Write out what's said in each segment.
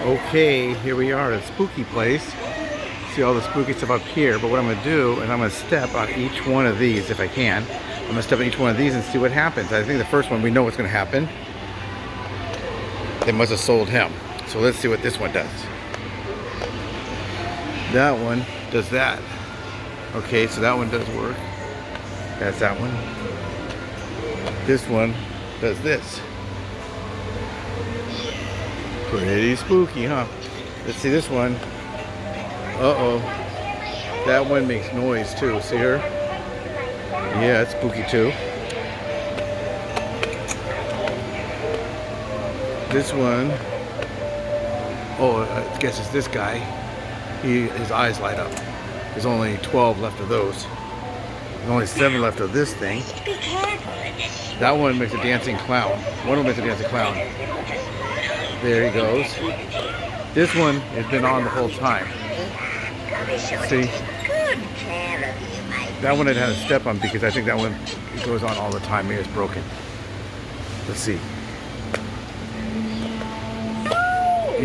Okay, here we are at a spooky place. See all the spooky stuff up here, but what I'm gonna do is I'm gonna step on each one of these if I can. I'm gonna step on each one of these and see what happens. I think the first one, we know what's gonna happen. They must have sold him. So let's see what this one does. That one does that. Okay, so that one does work. That's that one. This one does this. Pretty spooky, huh? Let's see this one. Uh-oh. That one makes noise too. See her? Yeah, it's spooky too. This one. Oh, I guess it's this guy. His eyes light up. There's only 12 left of those. There's only 7 left of this thing. That one makes a dancing clown. One of them makes a dancing clown. There he goes. This one has been on the whole time. See? That one I had to step on because I think that one goes on all the time. Maybe it's broken. Let's see.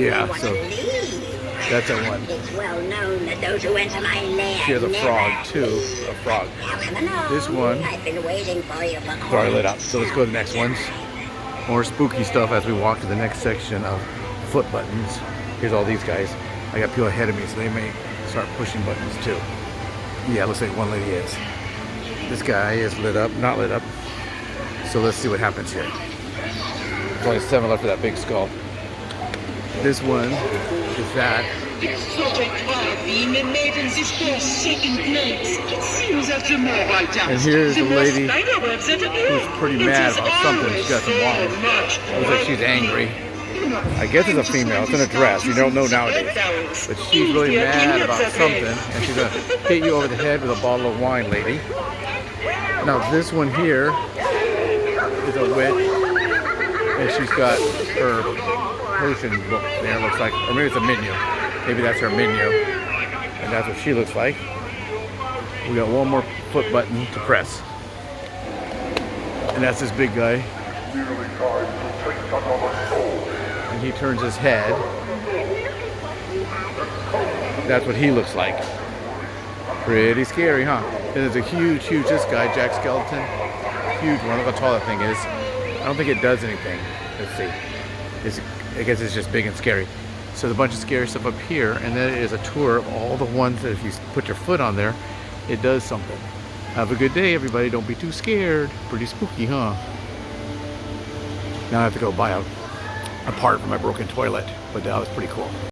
Yeah, so that's that one. It's well known that those who enter my lair She has a frog too. A frog. This one. I've been waiting for you for Sorry, lit up. So let's go to the next ones. More spooky stuff as we walk to the next section of foot buttons. Here's all these guys. I got people ahead of me, so they may start pushing buttons too. Yeah, looks like one lady is. This guy is lit up, not lit up. So let's see what happens here. There's only 7 left of that big skull. This one is that. And here's a lady who's pretty mad about something. She's got some wine. Looks like she's angry. I guess it's a female. It's in a dress. You don't know nowadays. But she's really mad about something. And she's going to hit you over the head with a bottle of wine, lady. Now this one here is a witch. And she's got her potion book there, looks like. Or maybe it's a menu. Maybe that's her menu. And that's what she looks like. We got one more foot button to press. And that's this big guy. And he turns his head. That's what he looks like. Pretty scary, huh? And there's a huge, this guy, Jack Skeleton. Huge one. Look how tall that thing is. I don't think it does anything. Let's see. I guess it's just big and scary. So there's a bunch of scary stuff up here, and then it is a tour of all the ones that if you put your foot on there, it does something. Have a good day, everybody. Don't be too scared. Pretty spooky, huh? Now I have to go buy a part for my broken toilet, but that was pretty cool.